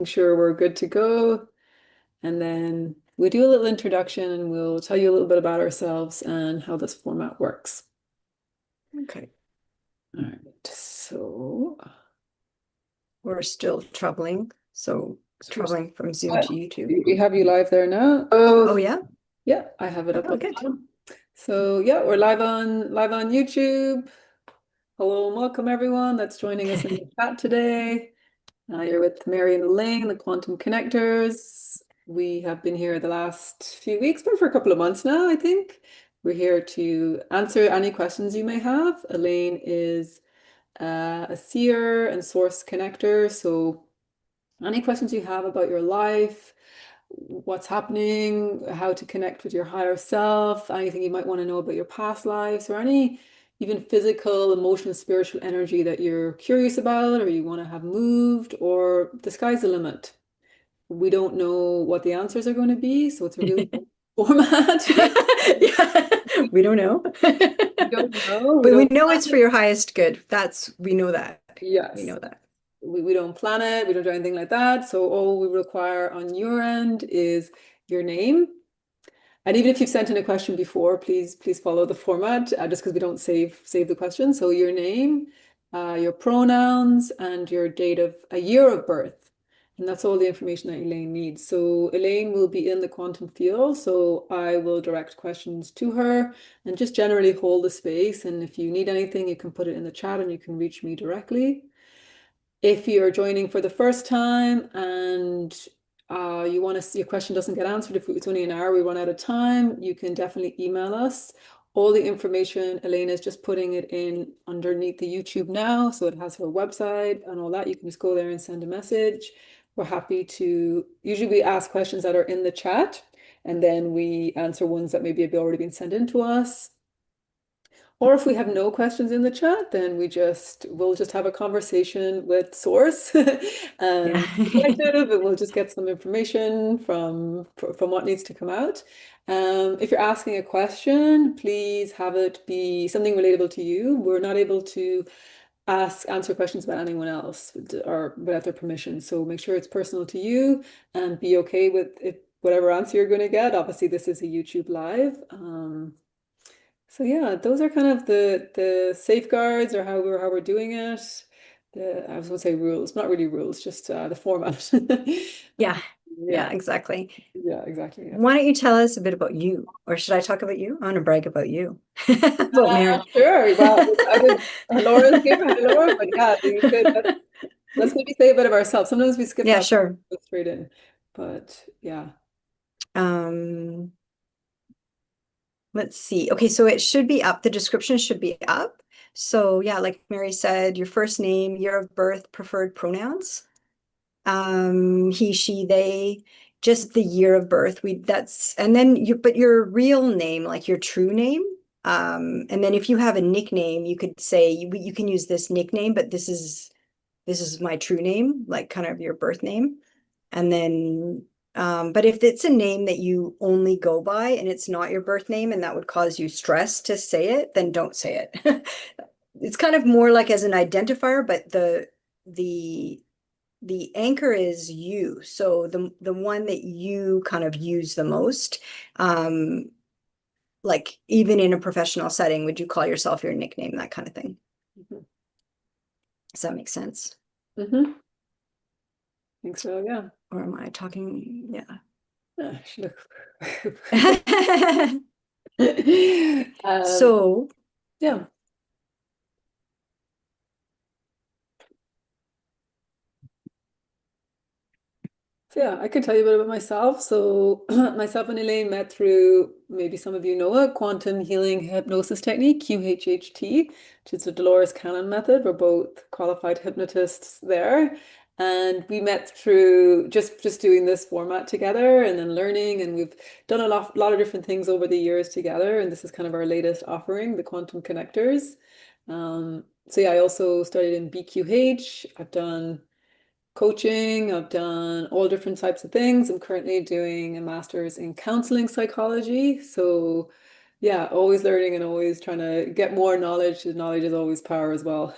Sure we're good to go. And then we do a little introduction and we'll tell you a little bit about ourselves and how this format works. Okay. All right. So, We're still traveling. So traveling from Zoom what? to YouTube. We have you live there now. Oh, Oh, yeah? yeah, I have it up Oh, on the good. bottom. So, yeah, we're live on YouTube. Hello and welcome everyone that's joining us in the chat today. You're with Mary and Elaine, the Quantum Connectors. We have been here the last few weeks, but for a couple of months now, I think. We're here to answer any questions you may have. Elaine is a seer and source connector. So any questions you have about your life, what's happening, how to connect with your higher self, anything you might want to know about your past lives, or any even physical, emotional, spiritual energy that you're curious about or you want to have moved, or the sky's the limit. We don't know what the answers are going to be, so it's a really good format. Yeah, we don't know. We don't know. We But we don't know plan it's for it. your highest good. We know that. We Yes. know that. We don't plan it. We don't do anything like that. So all we require on your end is your name. And even if you've sent in a question before, please follow the format, just because we don't save the question. So your name, your pronouns, and your date of a year of birth. And that's all the information that Elaine needs. So Elaine will be in the quantum field. So I will direct questions to her and just generally hold the space. And if you need anything, you can put it in the chat and you can reach me directly. If you're joining for the first time and you want to see your question doesn't get answered, if it's only an hour, we run out of time, you can definitely email us. All the information, Elena is just putting it in underneath the YouTube now. So it has her website and all that. You can just go there and send a message. We're happy to, usually we ask questions that are in the chat and then we answer ones that maybe have already been sent in to us. Or if we have no questions in the chat, then we'll just have a conversation with Source Yeah. and the collective, and we'll just get some information from what needs to come out. If you're asking a question, please have it be something relatable to you. We're not able to answer questions about anyone else or without their permission. So make sure it's personal to you and be okay with it, whatever answer you're going to get. Obviously, this is a YouTube live. So yeah, those are kind of the safeguards or how we're doing it. I was going to say rules, not really rules, just the format. Yeah. Yeah, Yeah, exactly. yeah, exactly. Yeah. Why don't you tell us a bit about you? Or should I talk about you? I want to brag about you. About Mary. Sure. Well, I would. Laura's here. Hi, Laura. But yeah, you could. Let's maybe say a bit of ourselves. Sometimes we skip Yeah, that, sure. go straight in. But yeah. Um, let's see. Okay, so it should be up. The description should be up. So yeah, like Mary said, your first name, year of birth, preferred pronouns. He, she, they, just the year of birth. And then but your real name, like your true name. And then if you have a nickname, you could say you can use this nickname, but this is my true name, like kind of your birth name. And then, but if it's a name that you only go by and it's not your birth name and that would cause you stress to say it, then don't say it. It's kind of more like as an identifier, but the the anchor is you. So the one that you kind of use the most, like even in a professional setting, would you call yourself your nickname, that kind of thing? Mhm. Does that make sense? Mm-hmm. I think so. Yeah. Or am I talking? Yeah. She look. Um, So yeah. So yeah, I can tell you a bit about myself. So myself and Elaine met through, maybe some of you know it, quantum healing hypnosis technique, QHHT, which is the Dolores Cannon method. We're both qualified hypnotists there. And we met through just doing this format together and then learning. And we've done a lot of different things over the years together. And this is kind of our latest offering, the Quantum Connectors. So yeah, I also studied in BQH. I've done coaching. I've done all different types of things. I'm currently doing a master's in counseling psychology. So, yeah, always learning and always trying to get more knowledge. Knowledge is always power as well.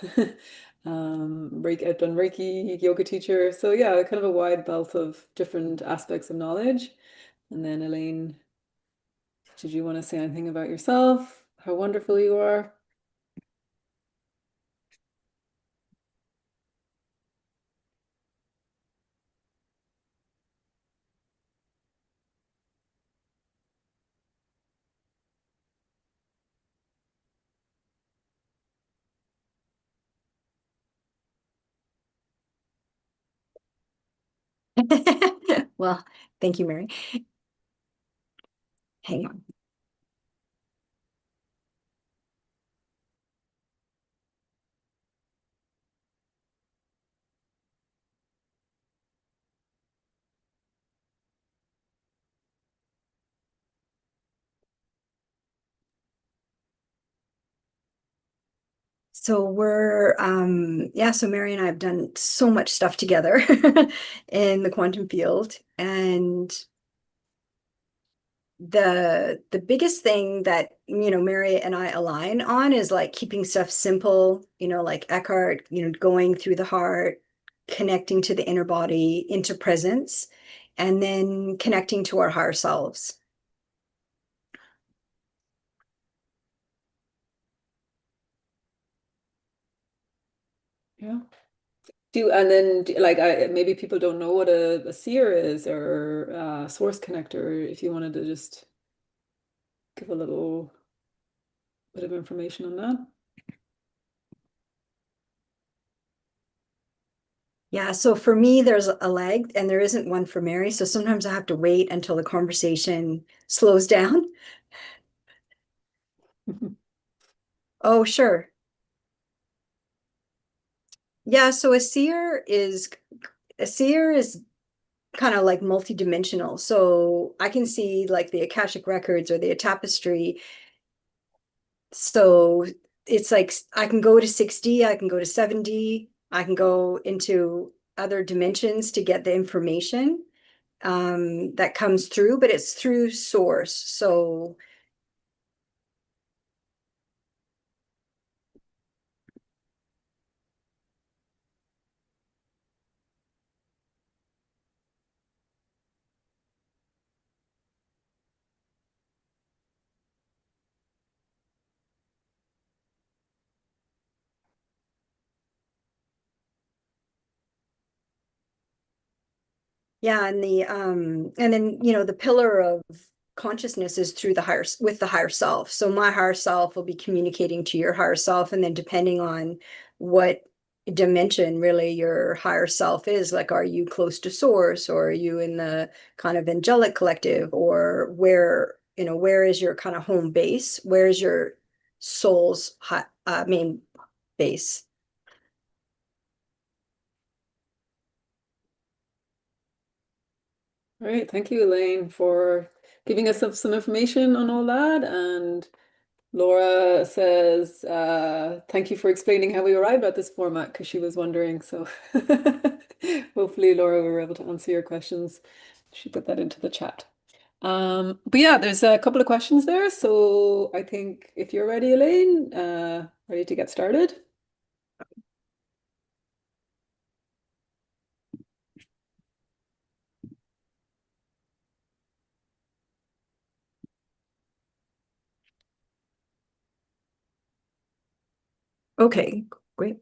I've done Reiki, yoga teacher. So yeah, kind of a wide belt of different aspects of knowledge. And then Elaine, did you want to say anything about yourself? How wonderful you are? Well, thank you, Mary. Hang on. So yeah, so Mary and I have done so much stuff together in the quantum field. And the biggest thing that, Mary and I align on is like keeping stuff simple, like Eckhart, going through the heart, connecting to the inner body, into presence, and then connecting to our higher selves. Yeah. Like maybe people don't know what a seer is or a source connector. If you wanted to just give a little bit of information on that. Yeah, so for me, there's a lag and there isn't one for Mary. So sometimes I have to wait until the conversation slows down. Oh, sure. Yeah, so a seer is kind of like multidimensional. So I can see like the Akashic records or the tapestry. So it's like I can go to 6D, I can go to 7D, I can go into other dimensions to get the information that comes through, but it's through source. So yeah, and then the pillar of consciousness is through the higher with the higher self. So my higher self will be communicating to your higher self, and then depending on what dimension really your higher self is, like are you close to source or are you in the kind of angelic collective, or where is your kind of home base? Where is your soul's main base? All right, thank you, Elaine, for giving us some information on all that. And Laura says, thank you for explaining how we arrived at this format because she was wondering. So hopefully, Laura, we were able to answer your questions. She put that into the chat. But yeah, there's a couple of questions there. So I think if you're ready, Elaine, ready to get started. Okay, great.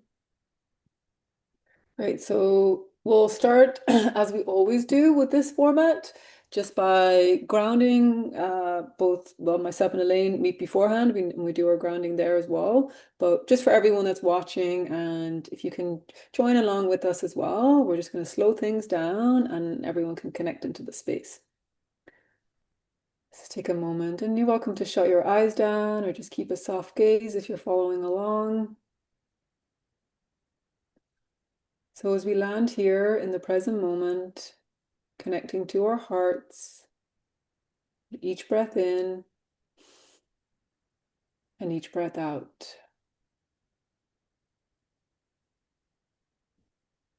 Right, so we'll start as we always do with this format, just by grounding both, well, myself and Elaine meet beforehand. We do our grounding there as well. But just for everyone that's watching, and if you can join along with us as well, we're just going to slow things down and everyone can connect into the space. Just take a moment, and you're welcome to shut your eyes down or just keep a soft gaze if you're following along. So as we land here in the present moment, connecting to our hearts, each breath in and each breath out.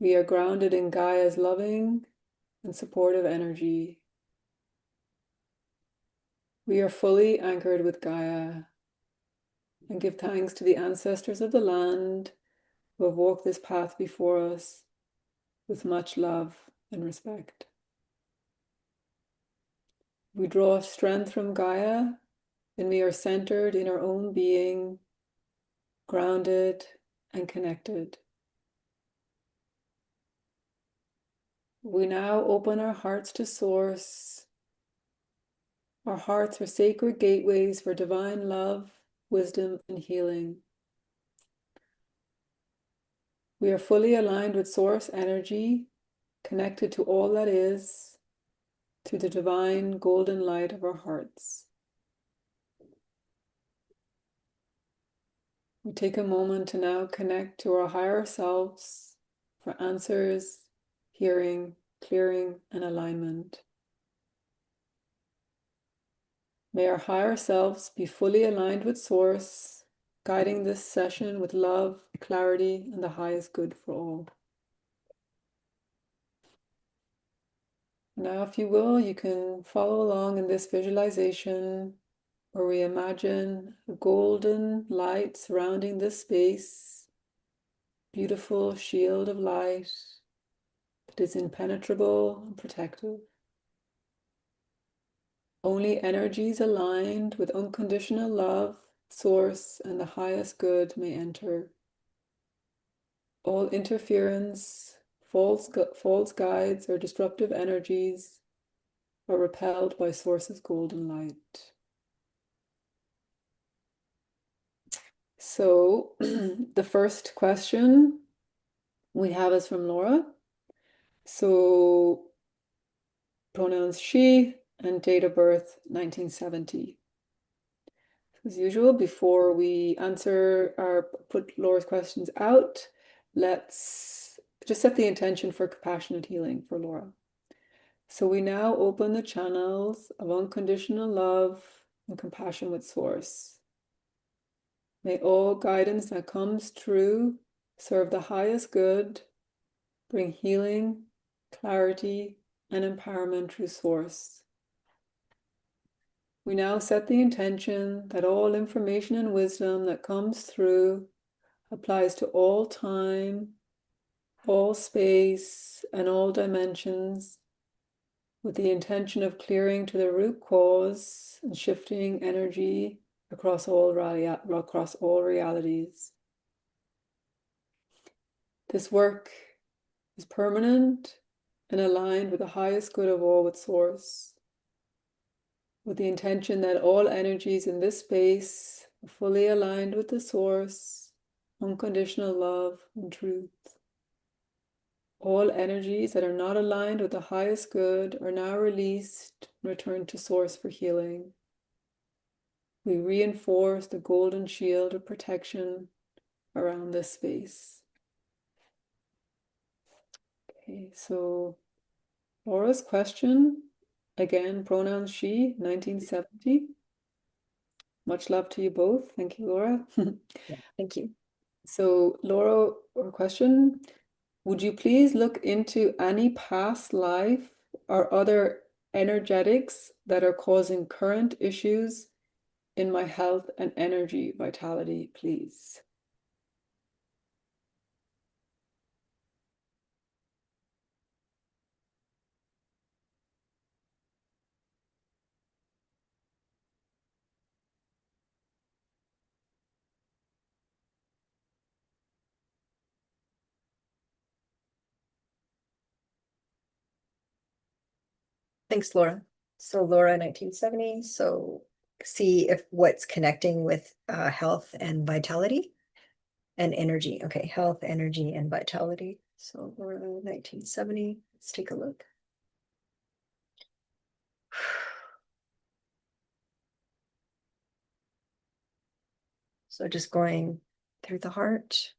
We are grounded in Gaia's loving and supportive energy. We are fully anchored with Gaia and give thanks to the ancestors of the land who have walked this path before us with much love and respect. We draw strength from Gaia, and we are centered in our own being, grounded and connected. We now open our hearts to Source. Our hearts are sacred gateways for divine love, wisdom, and healing. We are fully aligned with Source energy, connected to all that is, through the divine golden light of our hearts. We take a moment to now connect to our higher selves for answers, hearing, clearing, and alignment. May our higher selves be fully aligned with Source, guiding this session with love, clarity, and the highest good for all. Now, if you will, you can follow along in this visualization where we imagine a golden light surrounding this space, beautiful shield of light that is impenetrable and protective. Only energies aligned with unconditional love, Source, and the highest good may enter. All interference, false guides, or disruptive energies are repelled by Source's golden light. So the first question we have is from Laura. So pronouns she and date of birth 1970. As usual, before we answer or put Laura's questions out, let's just set the intention for compassionate healing for Laura. So we now open the channels of unconditional love and compassion with Source. May all guidance that comes through serve the highest good, bring healing, clarity, and empowerment through Source. We now set the intention that all information and wisdom that comes through applies to all time, all space, and all dimensions, with the intention of clearing to the root cause and shifting energy across all realities. This work is permanent and aligned with the highest good of all with Source, with the intention that all energies in this space are fully aligned with the Source, unconditional love and truth. All energies that are not aligned with the highest good are now released and returned to Source for healing. We reinforce the golden shield of protection around this space. Okay, so Laura's question, again, pronouns she, 1970. Much love to you both. Thank you, Laura. Yeah, thank you. So Laura, her question, would you please look into any past life or other energetics that are causing current issues in my health and energy vitality, please? Thanks, Laura. So Laura, 1970. So see if what's connecting with health and vitality and energy. Okay, health, energy, and vitality. So Laura, 1970. Let's take a look. So just going through the heart.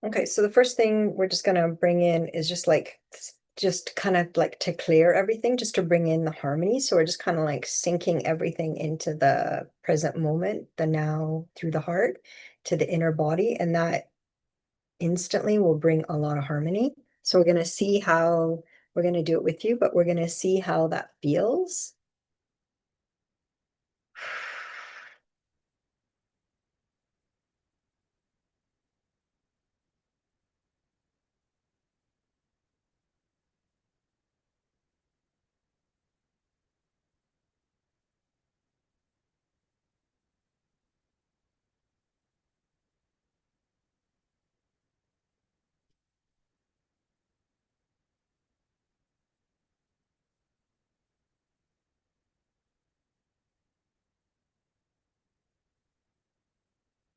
Okay, so the first thing we're just going to bring in is just like just kind of like to clear everything, just to bring in the harmony. So we're just kind of like sinking everything into the present moment, the now through the heart to the inner body. And that instantly will bring a lot of harmony. So we're going to see how we're going to do it with you, but we're going to see how that feels.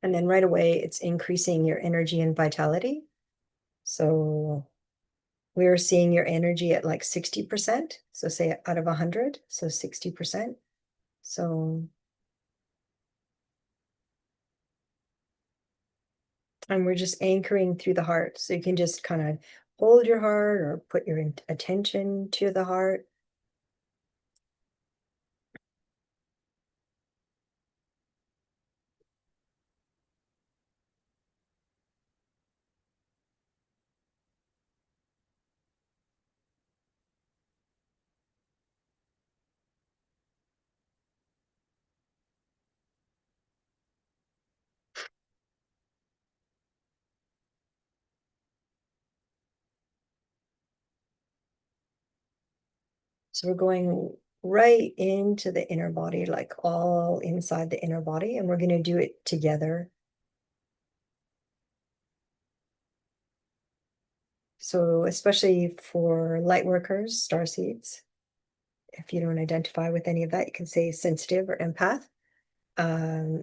And then right away, it's increasing your energy and vitality. So we're seeing your energy at like 60%. So say out of 100, so 60%. So, and we're just anchoring through the heart. So you can just kind of hold your heart or put your attention to the heart. So we're going right into the inner body, like all inside the inner body, and we're going to do it together. So especially for light workers, star seeds, if you don't identify with any of that, you can say sensitive or empath.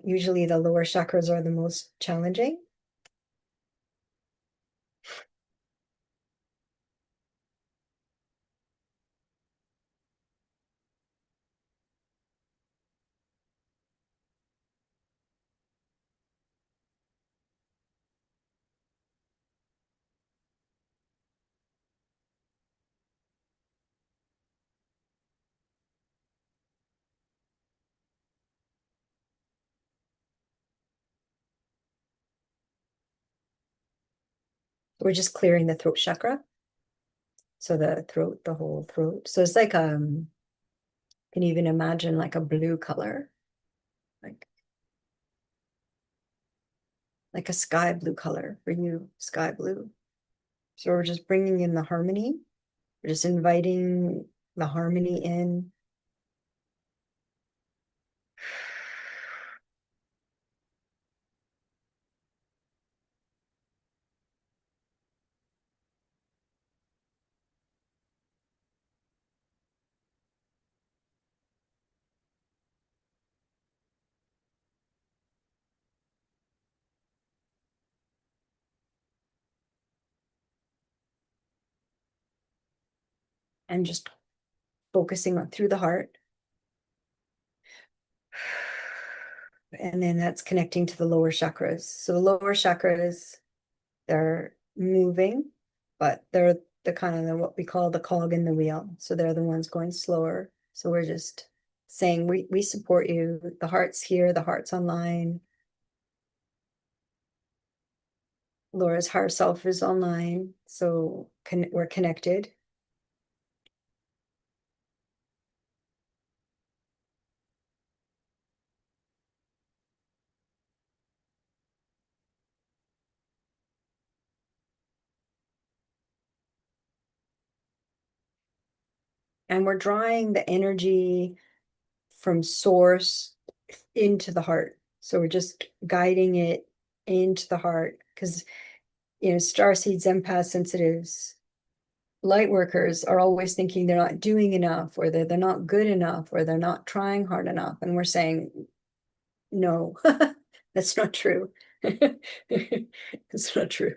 Usually the lower chakras are the most challenging. We're just clearing the throat chakra. So the throat, the whole throat. So it's like can you even imagine like a blue color? Like like a sky blue color for you, sky blue. So we're just bringing in the harmony. We're just inviting the harmony in. And just focusing on through the heart. And then that's connecting to the lower chakras. So the lower chakras, they're moving, but they're the kind of what we call the cog in the wheel. So they're the ones going slower. So we're just saying we support you. The heart's here, the heart's online. Laura's higher self is online. So we're connected. And we're drawing the energy from source into the heart. So we're just guiding it into the heart because, star seeds, empath sensitives, light workers are always thinking they're not doing enough or they're not good enough or they're not trying hard enough. And we're saying, no, that's not true. It's not true.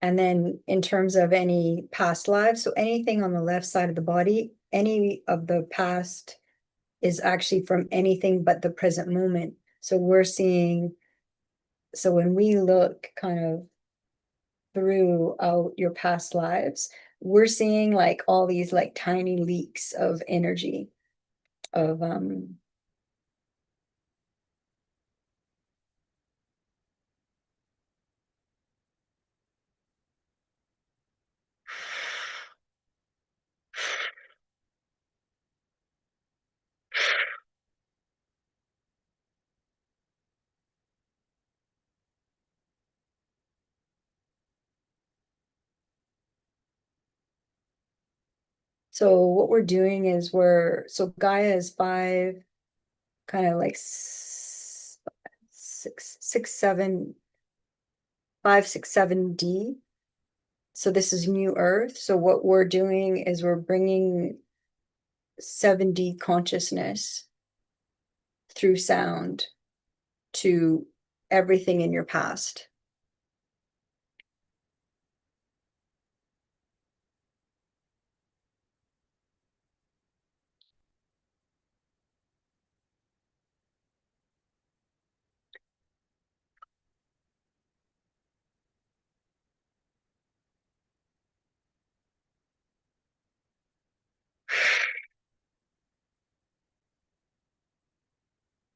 And then in terms of any past lives, so anything on the left side of the body, any of the past is actually from anything but the present moment. So we're seeing, so when we look kind of throughout your past lives, we're seeing like all these like tiny leaks of energy of so what we're doing is so Gaia is five, kind of like six, seven, 5, 6, 7D. So this is new Earth. So what we're doing is we're bringing 7D consciousness through sound to everything in your past.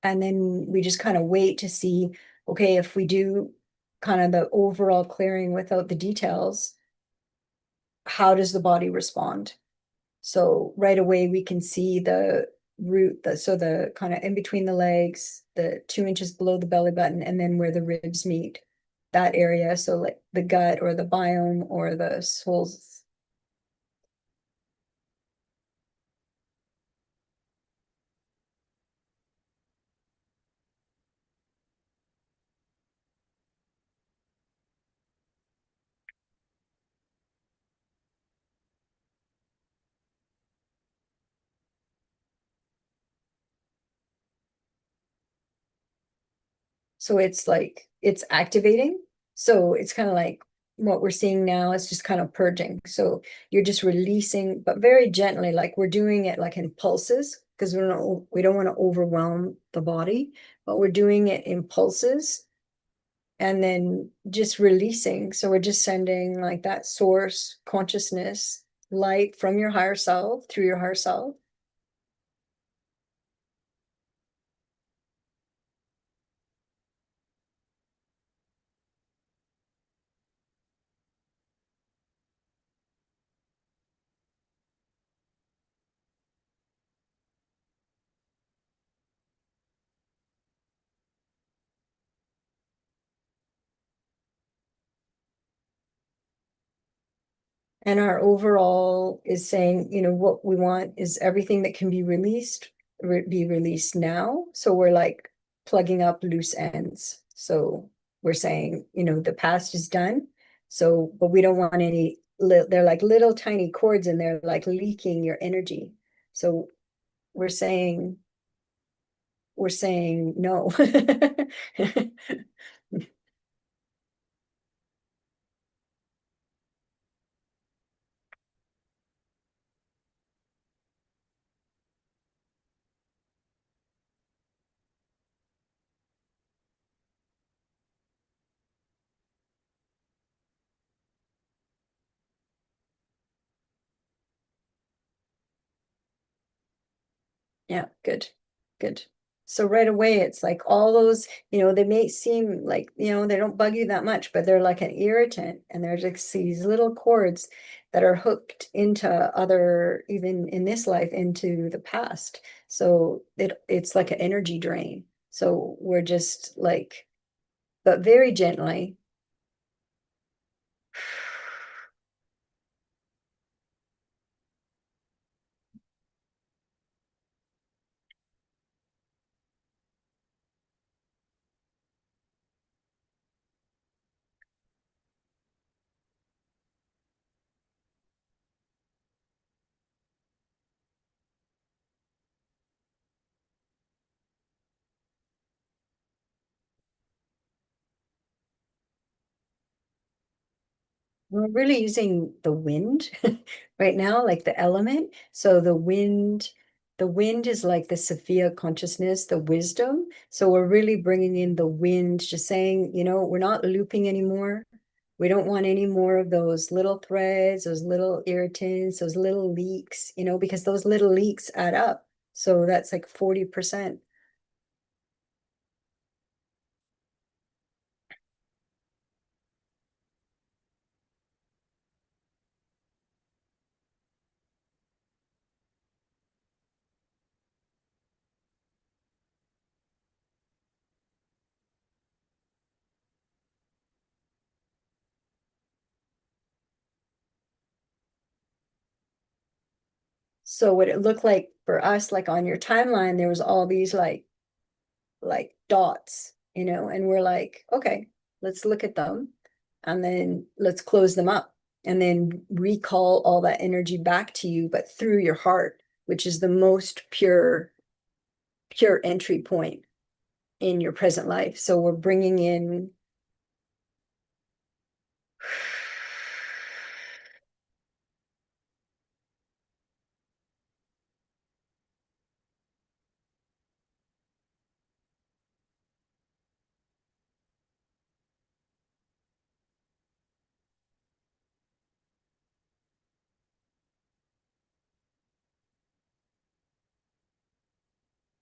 And then we just kind of wait to see, okay, if we do kind of the overall clearing without the details, how does the body respond? So right away we can see the root, so the kind of in between the legs, the 2 inches below the belly button, and then where the ribs meet, that area. So like the gut or the biome or the soles. So it's like it's activating. So it's kind of like what we're seeing now is just kind of purging. So you're just releasing, but very gently, like we're doing it like in pulses because we don't want to overwhelm the body, but we're doing it in pulses and then just releasing. So we're just sending like that source consciousness light from your higher self through your higher self. And our overall is saying, what we want is everything that can be released, be released now. So we're like plugging up loose ends. So we're saying, the past is done. So, but we don't want any, they're like little tiny cords and they're like leaking your energy. So we're saying, no. Yeah, good, good. So right away, it's like all those, they may seem like, they don't bug you that much, but they're like an irritant. And there's like these little cords that are hooked into other, even in this life, into the past. So it's like an energy drain. So we're just like, but very gently. we're really using the wind right now, like the element. So the wind is like the Sophia consciousness, the wisdom. So we're really bringing in the wind, just saying, we're not looping anymore. We don't want any more of those little threads, those little irritants, those little leaks, because those little leaks add up. So that's like 40%. So what it looked like for us, like on your timeline, there was all these like dots, and we're like, okay, let's look at them and then let's close them up and then recall all that energy back to you, but through your heart, which is the most pure entry point in your present life. So we're bringing in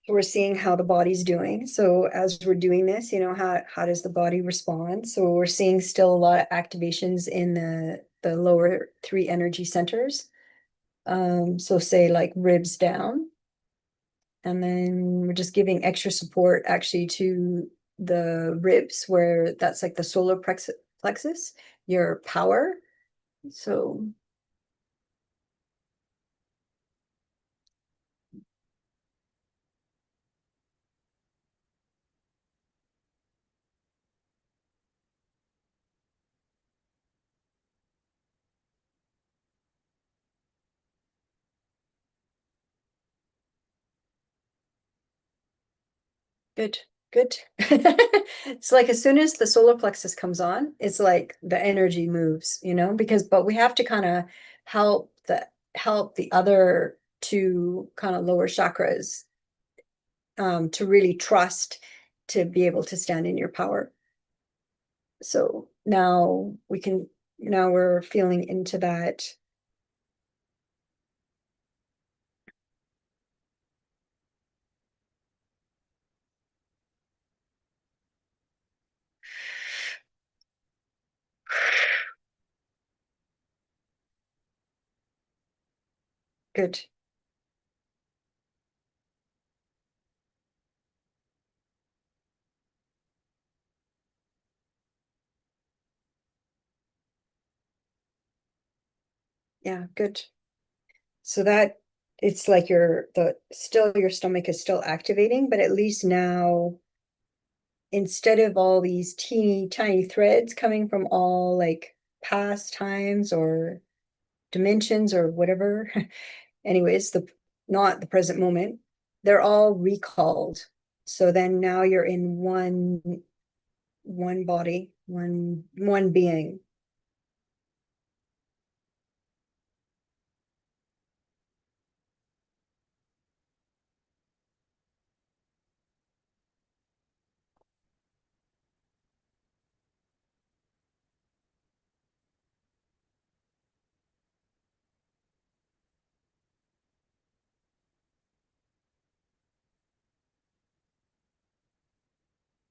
we're seeing how the body's doing. So as we're doing this, how does the body respond? So we're seeing still a lot of activations in the lower three energy centers. So say like ribs down, and then we're just giving extra support actually to the ribs where that's like the solar plexus, your power. So good, good. It's like as soon as the solar plexus comes on, it's like the energy moves, but we have to kind of help the other two kind of lower chakras to really trust to be able to stand in your power. So now we're feeling into that. Good. Yeah, good. So that it's like your stomach is still activating, but at least now instead of all these teeny tiny threads coming from all like past times or dimensions or whatever, anyways, not the present moment, they're all recalled. So then now you're in one body, one being.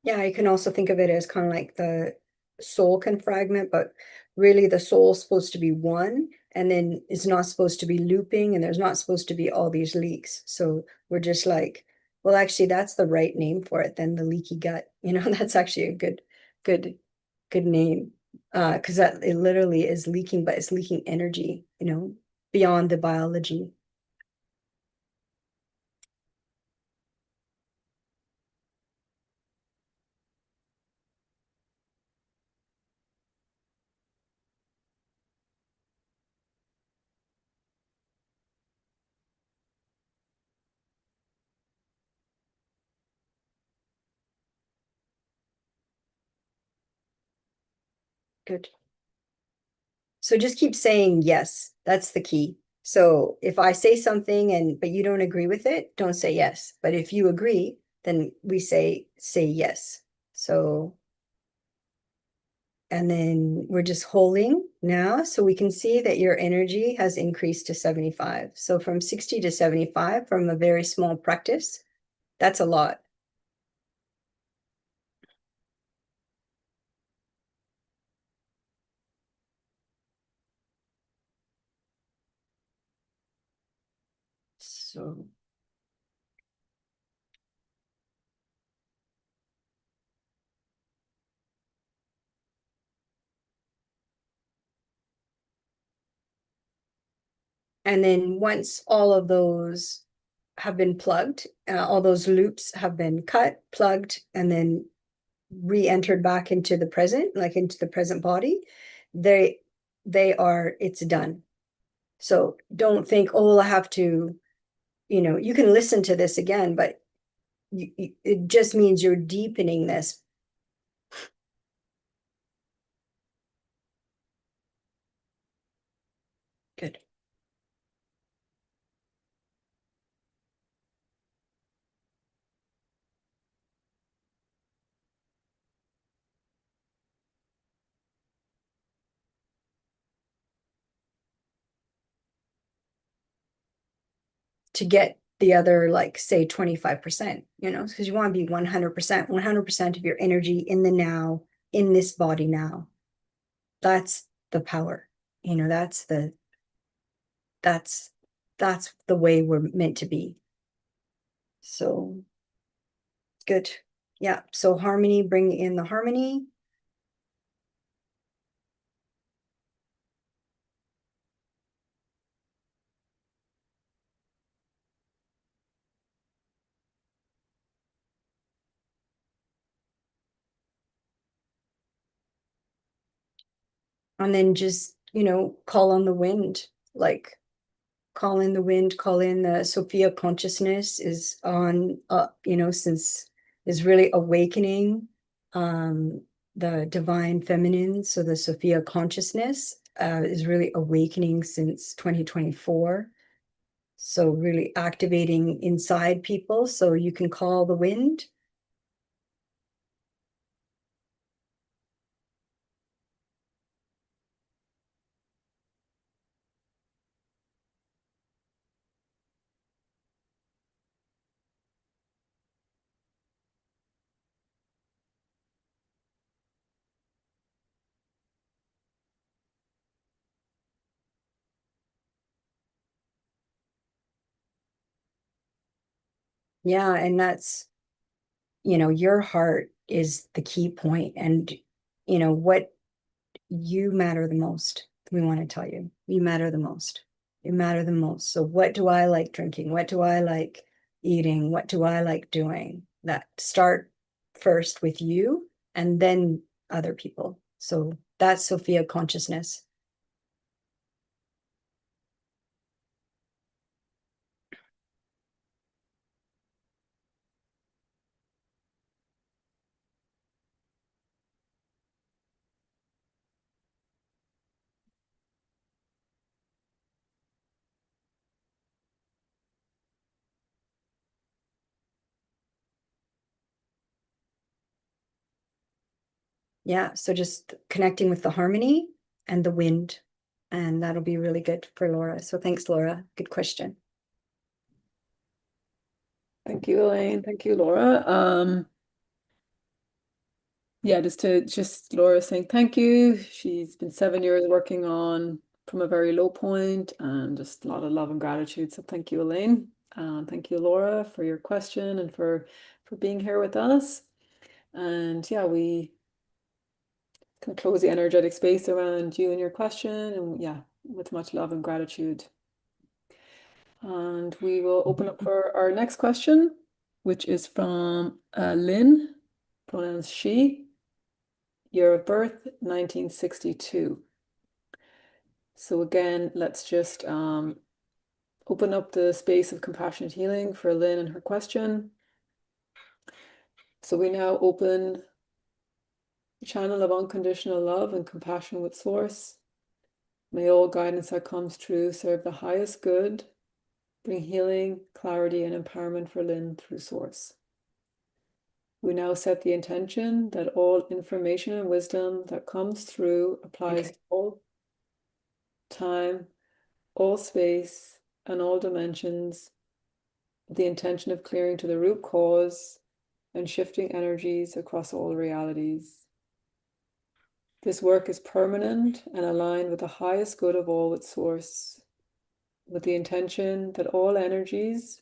Yeah, you can also think of it as kind of like the soul can fragment, but really the soul's supposed to be one, and then it's not supposed to be looping, and there's not supposed to be all these leaks. So we're just like, well, actually, that's the right name for it, then the leaky gut. That's actually a good, good name. Because that it literally is leaking, but it's leaking energy, beyond the biology. Good. So just keep saying yes. That's the key. So if I say something but you don't agree with it, don't say yes. But if you agree, then we say yes. So, and then we're just holding now, so we can see that your energy has increased to 75. So from 60 to 75 from a very small practice, that's a lot. So and then once all of those have been plugged, all those loops have been cut, plugged, and then re-entered back into the present, like into the present body, it's done. So don't think, oh, well, I have to, you can listen to this again, but it just means you're deepening this. Good. To get the other, like, say 25%, because you want to be 100% of your energy in the now, in this body now. That's the power. That's that's the way we're meant to be. So good. Yeah. So harmony, bring in the harmony. And then just, call on the wind, like call in the wind, call in the Sophia consciousness is on, since is really awakening, the divine feminine. So the Sophia consciousness is really awakening since 2024. So really activating inside people. So you can call the wind. Yeah, and that's, your heart is the key point. And, what you matter the most. We want to tell you, you matter the most. You matter the most. So, what do I like drinking? What do I like eating? What do I like doing? That start first with you and then other people. So, that's Sophia consciousness. Yeah. So, just connecting with the harmony and the wind. And that'll be really good for Laura. So, thanks, Laura. Good question. Thank you, Elaine. Thank you, Laura. Yeah, just Laura saying thank you. She's been 7 years working on from a very low point, and just a lot of love and gratitude. So thank you, Elaine. And thank you, Laura, for your question and for being here with us. And yeah, we can close the energetic space around you and your question, and yeah, with much love and gratitude. And we will open up for our next question, which is from Lynn, pronouns she. Year of birth, 1962. So again, let's just open up the space of compassionate healing for Lynn and her question. So we now open the channel of unconditional love and compassion with Source. May all guidance that comes true serve the highest good, bring healing, clarity, and empowerment for Lynn through Source. We now set the intention that all information and wisdom that comes through applies to all time, all space, and all dimensions, with the intention of clearing to the root cause and shifting energies across all realities. This work is permanent and aligned with the highest good of all with Source, with the intention that all energies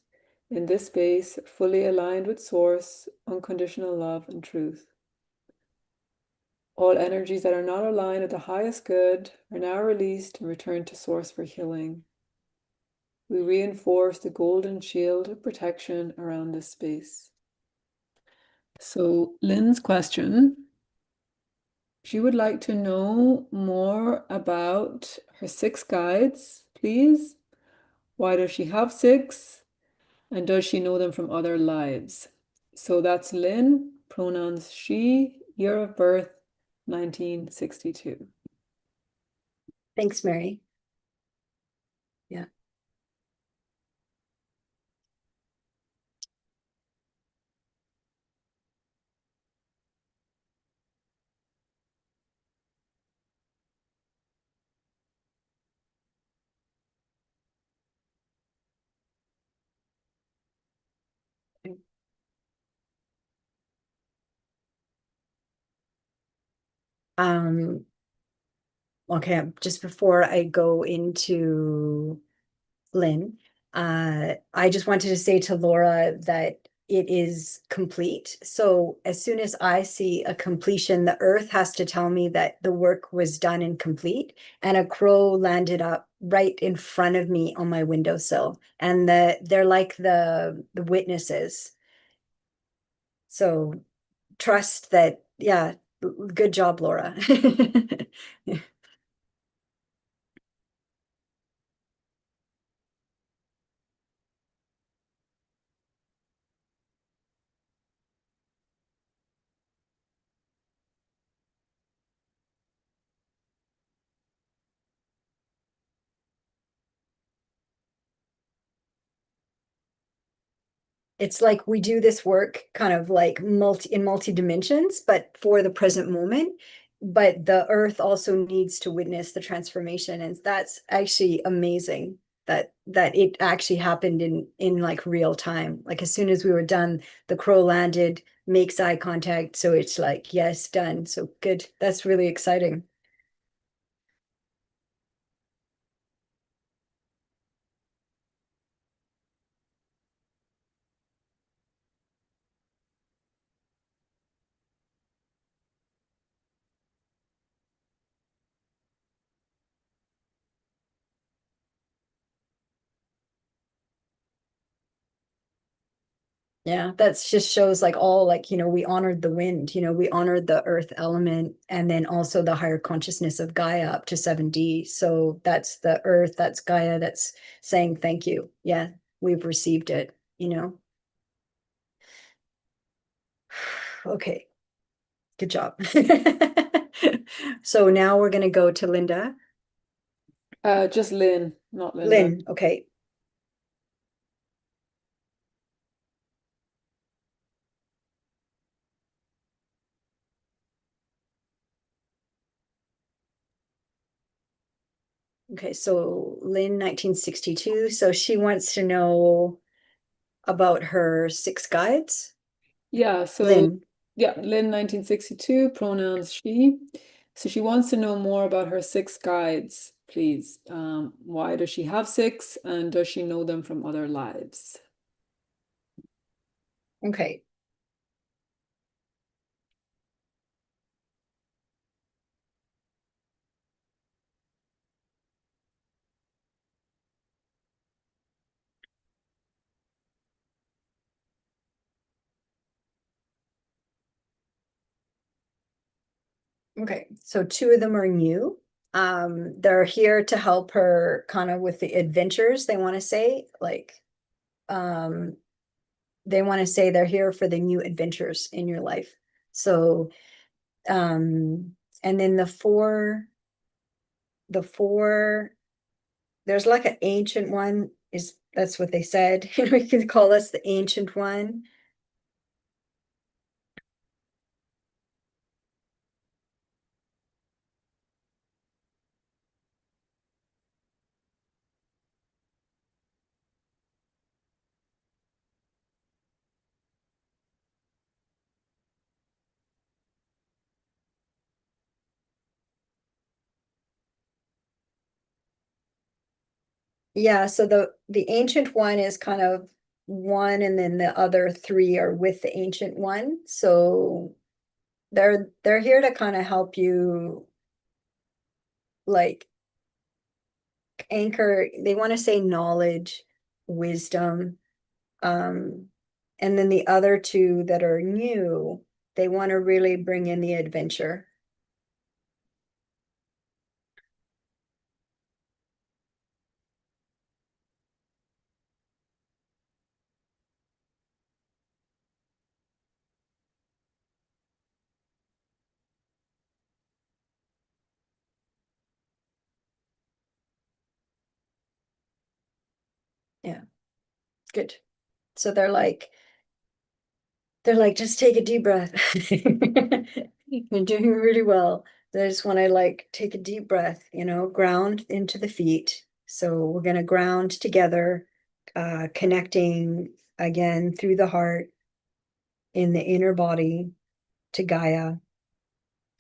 in this space are fully aligned with Source, unconditional love and truth. All energies that are not aligned with the highest good are now released and returned to Source for healing. We reinforce the golden shield of protection around this space. So Lynn's question, she would like to know more about her 6 guides, please. Why does she have 6? And does she know them from other lives? So that's Lynn, pronouns she, year of birth, 1962. Thanks, Mary. Yeah. Um, okay, just before I go into Lynn, I just wanted to say to Laura that it is complete. So as soon as I see a completion, the earth has to tell me that the work was done and complete. And a crow landed up right in front of me on my windowsill. And they're like the witnesses. So trust that, yeah, good job, Laura. It's like we do this work kind of like multi dimensions, but for the present moment. But the earth also needs to witness the transformation. And that's actually amazing that it actually happened in like real time. Like as soon as we were done, the crow landed, makes eye contact. So it's like, yes, done. So good. That's really exciting. Yeah, that just shows like all like, we honored the wind, we honored the earth element and then also the higher consciousness of Gaia up to 7D. So that's the earth, that's Gaia, that's saying thank you. Yeah, we've received it. Okay, good job. So now we're going to go to Linda. Just Lynn, not Linda. Lynn, okay. Okay, so Lynn, 1962. So she wants to know about her 6 guides. Yeah, so Lynn. yeah, Lynn 1962, pronouns she. So she wants to know more about her 6 guides, please. Why does she have 6 and does she know them from other lives? Okay. Okay. So 2 of them are new. They're here to help her kind of with the adventures, they want to say, like, um, they want to say they're here for the new adventures in your life. So, and then the 4 the four, there's like an ancient one, that's what they said. You know, you can call us the ancient one. Yeah, so the ancient one is kind of one, and then the other three are with the ancient one. So they're here to kind of help you like anchor, they want to say knowledge, wisdom. Um, and then the other two that are new, they want to really bring in the adventure. Yeah, good. So they're like, just take a deep breath. You're doing really well. They just want to like take a deep breath, ground into the feet. So we're going to ground together, connecting again through the heart in the inner body to Gaia,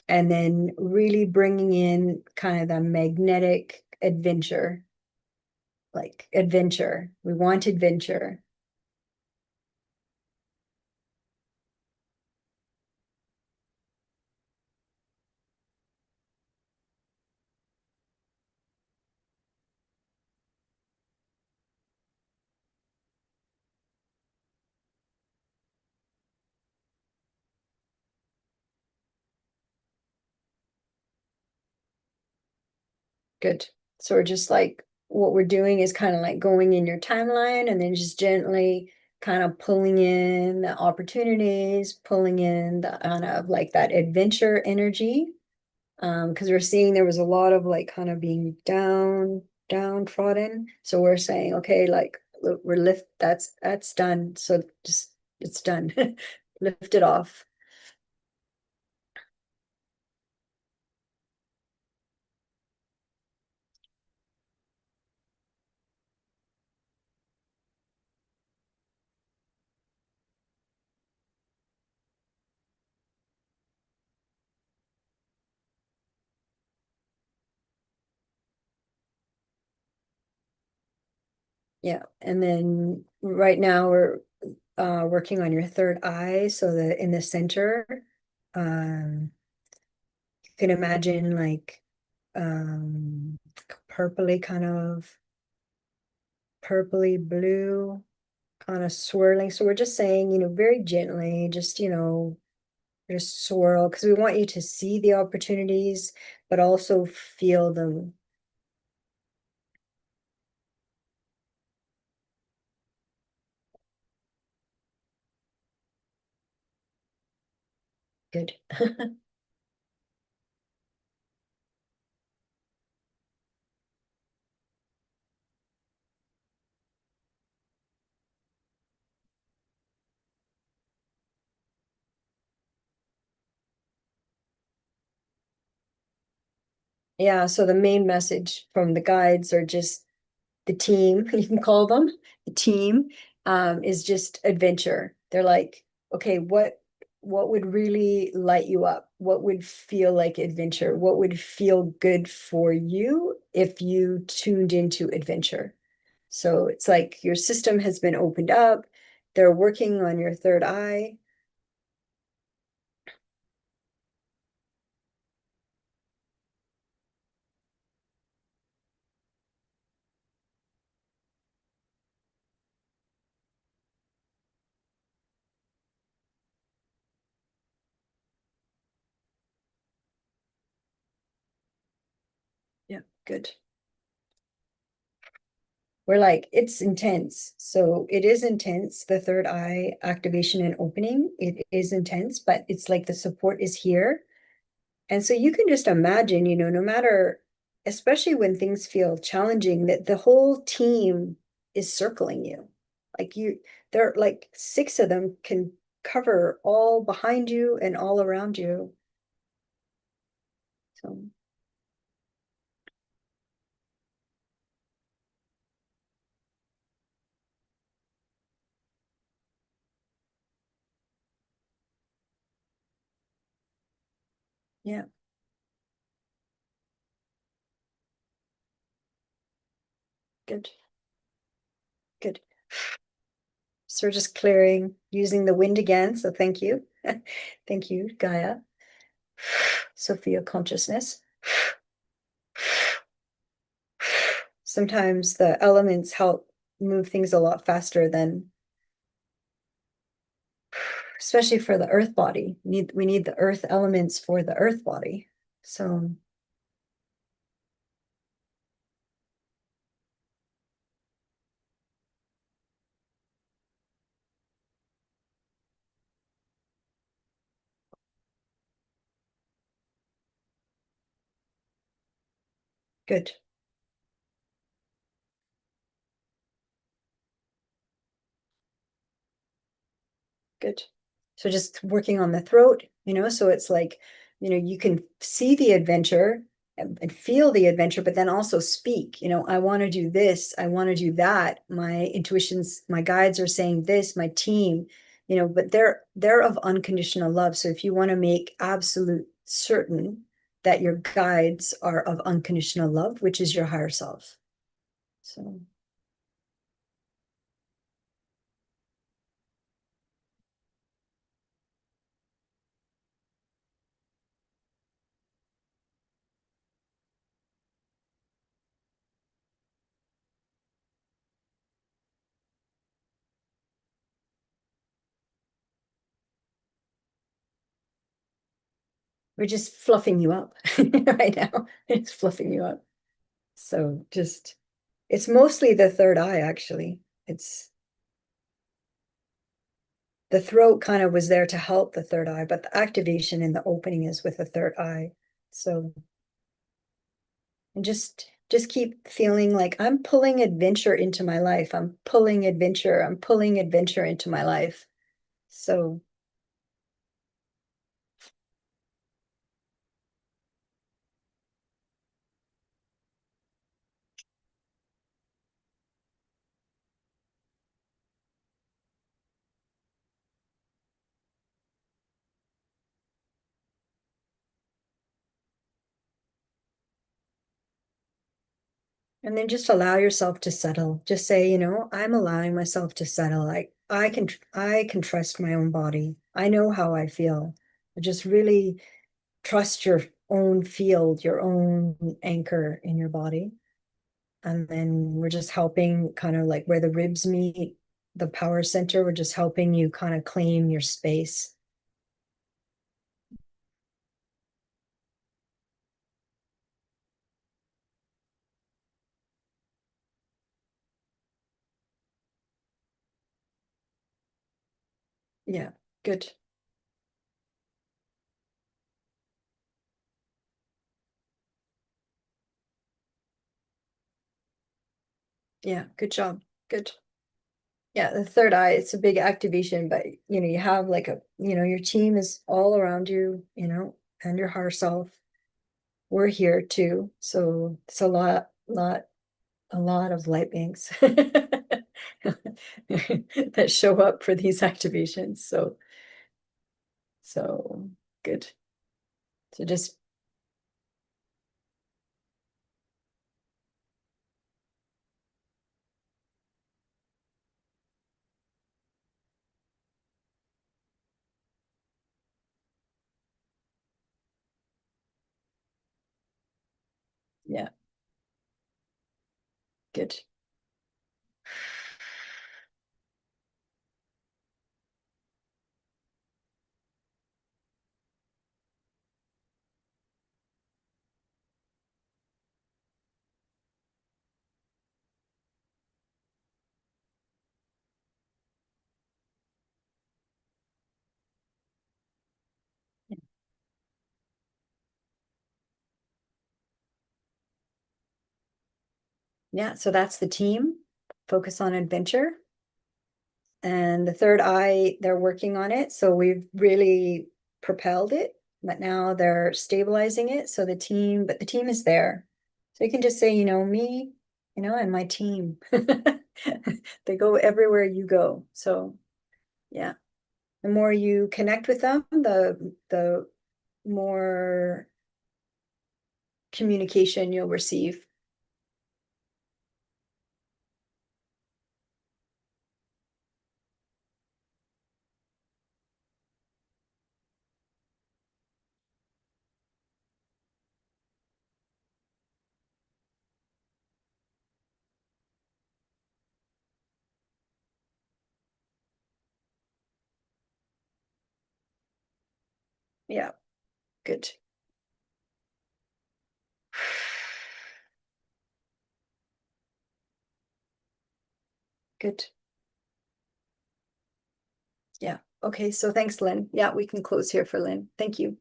and then really bringing in kind of the magnetic adventure, like adventure. We want adventure. Good. So we're just like, what we're doing is kind of like going in your timeline and then just gently kind of pulling in the opportunities, pulling in the kind of like that adventure energy. Because we're seeing there was a lot of like kind of being downtrodden. So we're saying, okay, like we're that's done. So just it's done. Lift it off. Yeah. And then right now we're working on your third eye. So that in the center, you can imagine like purpley kind of purpley blue kind of swirling. So we're just saying, very gently, just swirl because we want you to see the opportunities, but also feel them. Good. Yeah, so the main message from the guides are just the team, you can call them the team, is just adventure. They're like, okay, what would really light you up? What would feel like adventure? What would feel good for you if you tuned into adventure? So it's like your system has been opened up. They're working on your third eye. Yeah, good. We're like, it's intense. So it is intense. The third eye activation and opening, it is intense, but it's like the support is here. And so you can just imagine, no matter especially when things feel challenging, that the whole team is circling you. Like there are like six of them can cover all behind you and all around you. So yeah, good, good. So we're just clearing using the wind again. So thank you. Thank you, Gaia. Sophia consciousness. Sometimes the elements help move things a lot faster than, especially for the earth body. We need the earth elements for the earth body. So good. Good. So just working on the throat, so it's like, you can see the adventure and feel the adventure, but then also speak, I want to do this, I want to do that. My intuitions, my guides are saying this, my team, but they're of unconditional love. So if you want to make absolute certain that your guides are of unconditional love, which is your higher self. So we're just fluffing you up right now. It's fluffing you up. So just, it's mostly the third eye, actually. It's the throat kind of was there to help the third eye, but the activation in the opening is with the third eye. So, and just keep feeling like I'm pulling adventure into my life. I'm pulling adventure. I'm pulling adventure into my life. So, and then just allow yourself to settle. Just say, I'm allowing myself to settle. I can trust my own body. I know how I feel. Just really trust your own field, your own anchor in your body. And then we're just helping kind of like where the ribs meet the power center, we're just helping you kind of claim your space. Yeah, good. Yeah, good job. Good. Yeah, the third eye, it's a big activation, but you have like your team is all around you, and your higher self. We're here too. So it's a lot of light beings that show up for these activations. So good. So just, yeah, good. Yeah, so that's the team. Focus on adventure. And the third eye, they're working on it. So we've really propelled it, but now they're stabilizing it. So but the team is there. So you can just say, me, and my team. They go everywhere you go. So yeah, the more you connect with them, the more communication you'll receive. Yeah, good. Good. Yeah. Okay. So thanks, Lynn. Yeah, we can close here for Lynn. Thank you.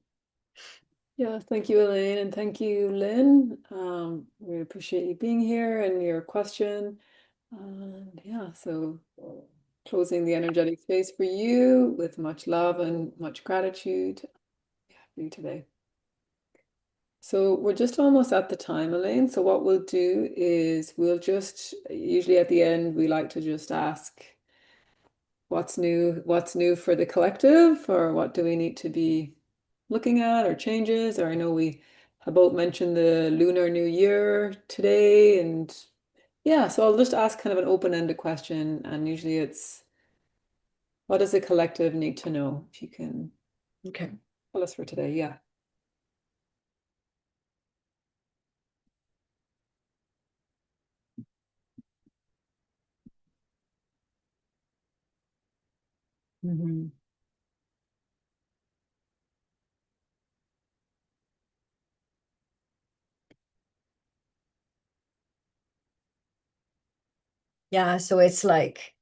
Yeah, thank you, Elaine, and thank you, Lynn. We appreciate you being here and your question. And yeah, so closing the energetic space for you with much love and much gratitude, yeah, for you today. So we're just almost at the time, Elaine. So what we'll do is we'll just, usually at the end, we like to just ask what's new for the collective, or what do we need to be looking at, or changes, or I know we both mentioned the Lunar New Year today, and yeah, so I'll just ask kind of an open-ended question, and usually it's what does the collective need to know? If you can Okay. tell us for today, yeah. Mhm. Yeah, so it's like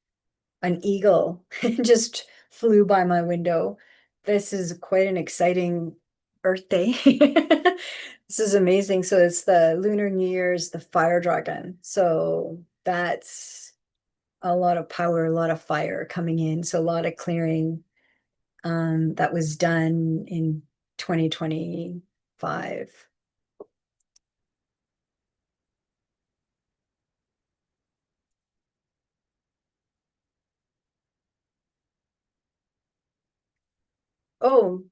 an eagle just flew by my window. This is quite an exciting Earth Day. This is amazing. So it's the Lunar New Year's, the fire dragon. So that's a lot of power, a lot of fire coming in. So a lot of clearing that was done in 2025. Oh,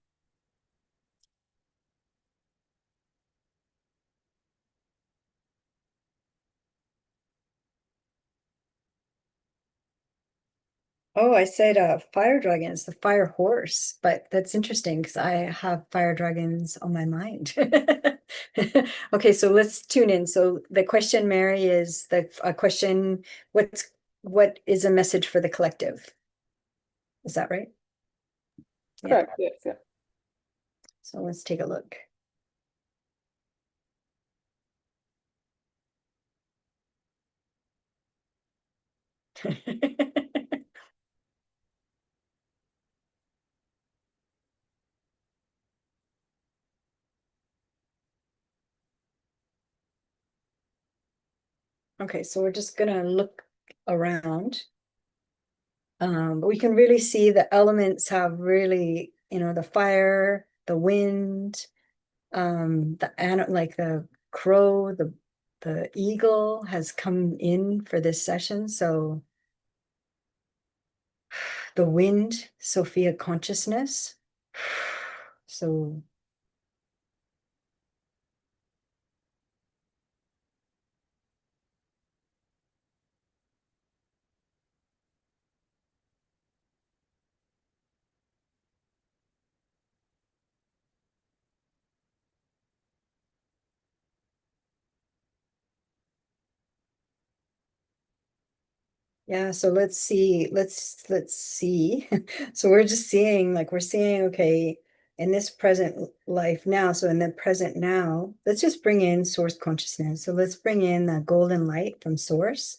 oh, I said fire dragons, the fire horse, but that's interesting because I have fire dragons on my mind. Okay, so let's tune in. So the question, Mary, is the a question, what is a message for the collective? Is that right? Yeah. Correct, yes, yeah. So let's take a look. Okay, so we're just gonna look around. But we can really see the elements have really, the fire, the wind, like the crow, the eagle has come in for this session. So the wind, Sophia consciousness. So yeah, so let's see, let's see. So we're just seeing, like we're seeing, okay, in this present life now, so in the present now, let's just bring in source consciousness. So let's bring in the golden light from source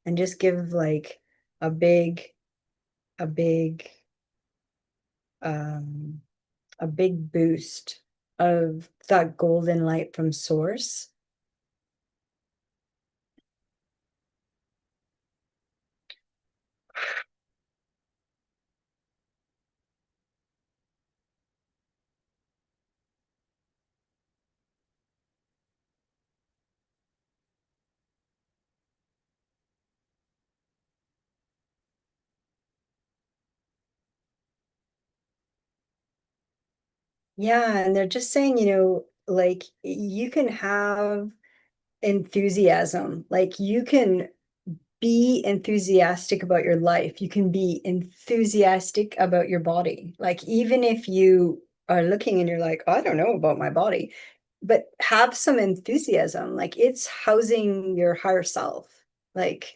and just give like a big, a big, um, a big boost of that golden light from source. Yeah, and they're just saying, like you can have enthusiasm, like you can be enthusiastic about your life. You can be enthusiastic about your body. Like, even if you are looking and you're like, I don't know about my body, but have some enthusiasm. Like, it's housing your higher self. Like,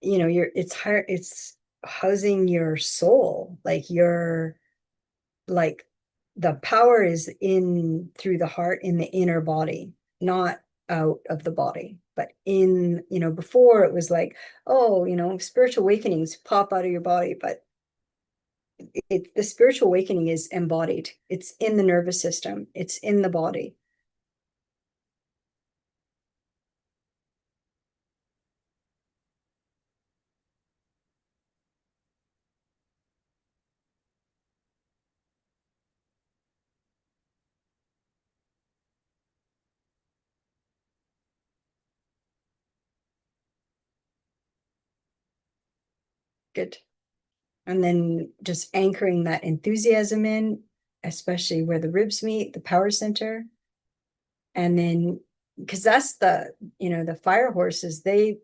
it's higher, it's housing your soul. Like the power is in through the heart in the inner body, not out of the body, but in, before it was like, oh, spiritual awakenings pop out of your body, but the spiritual awakening is embodied. It's in the nervous system. It's in the body. Good. And then just anchoring that enthusiasm in, especially where the ribs meet, the power center. And then, because that's the fire horses, they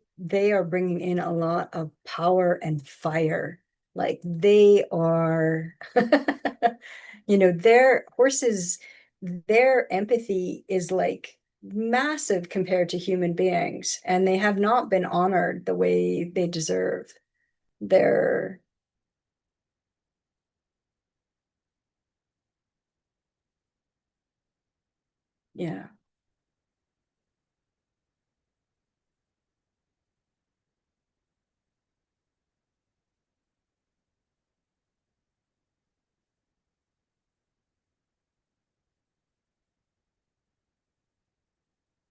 are bringing in a lot of power and fire. Like they are, their horses, their empathy is like massive compared to human beings, and they have not been honored the way they deserve. They're, yeah.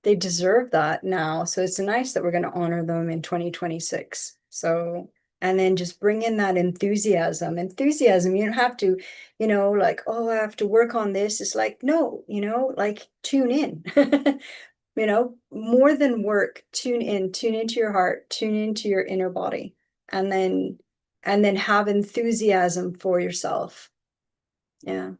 They deserve that now. So it's nice that we're going to honor them in 2026. So, and then just bring in that enthusiasm. Enthusiasm, you don't have to, like, oh, I have to work on this. It's like, no, like tune in. More than work, tune into your heart, tune into your inner body, and then have enthusiasm for yourself. Yeah.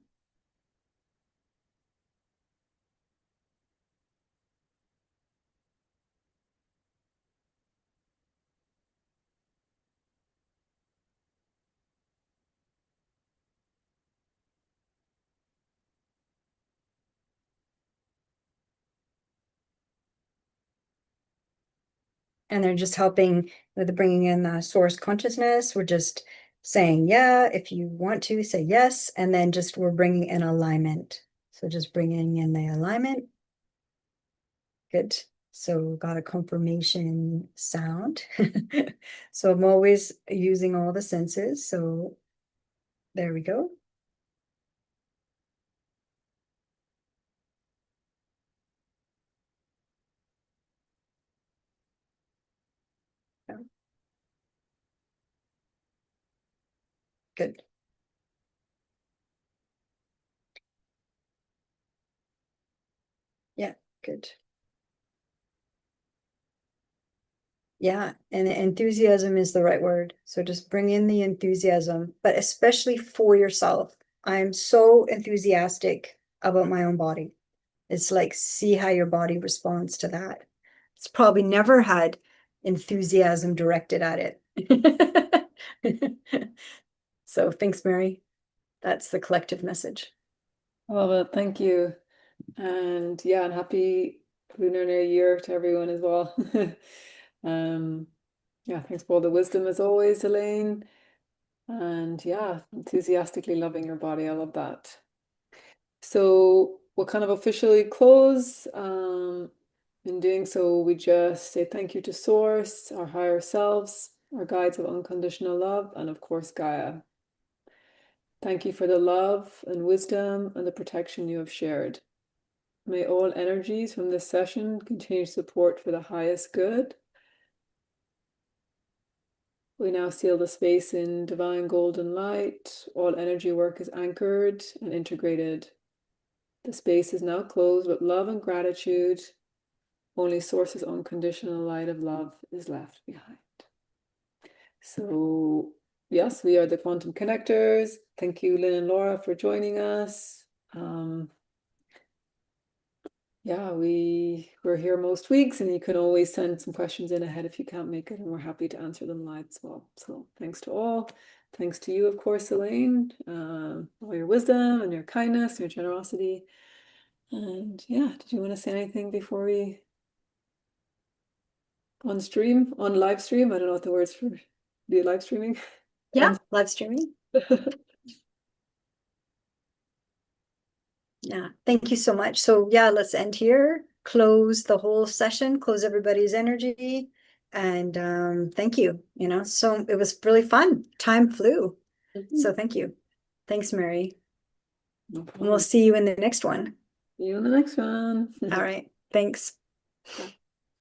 And they're just helping with the bringing in the source consciousness. We're just saying, yeah, if you want to say yes, and then just we're bringing in alignment. So just bringing in the alignment. Good. So got a confirmation sound. So I'm always using all the senses. So there we go. Yeah, good. Yeah, good. Yeah, and enthusiasm is the right word. So just bring in the enthusiasm, but especially for yourself. I'm so enthusiastic about my own body. It's like, see how your body responds to that. It's probably never had enthusiasm directed at it. So thanks, Mary. That's the collective message. I love it. Thank you. And yeah, and happy Lunar New Year to everyone as well. Um, yeah, thanks for all the wisdom as always, Elaine. And yeah, enthusiastically loving your body. I love that. So we'll kind of officially close. In doing so, we just say thank you to Source, our higher selves, our guides of unconditional love, and of course, Gaia. Thank you for the love and wisdom and the protection you have shared. May all energies from this session continue support for the highest good. We now seal the space in divine golden light. All energy work is anchored and integrated. The space is now closed with love and gratitude. Only Source's unconditional light of love is left behind. So, yes, we are the Quantum Connectors. Thank you, Lynn and Laura, for joining us. Yeah, we're here most weeks, and you can always send some questions in ahead if you can't make it, and we're happy to answer them live as well. So thanks to all. Thanks to you, of course, Elaine, all your wisdom and your kindness, your generosity. And yeah, did you want to say anything before we on live stream? I don't know what the words for the live streaming. Yeah, live streaming. Yeah, thank you so much. So yeah, let's end here, close the whole session, close everybody's energy. And thank you. So it was really fun. Time flew. So thank you. Thanks, Mary. No And we'll problem. see you in the next one. See you in the next one. All right. Thanks. Bye.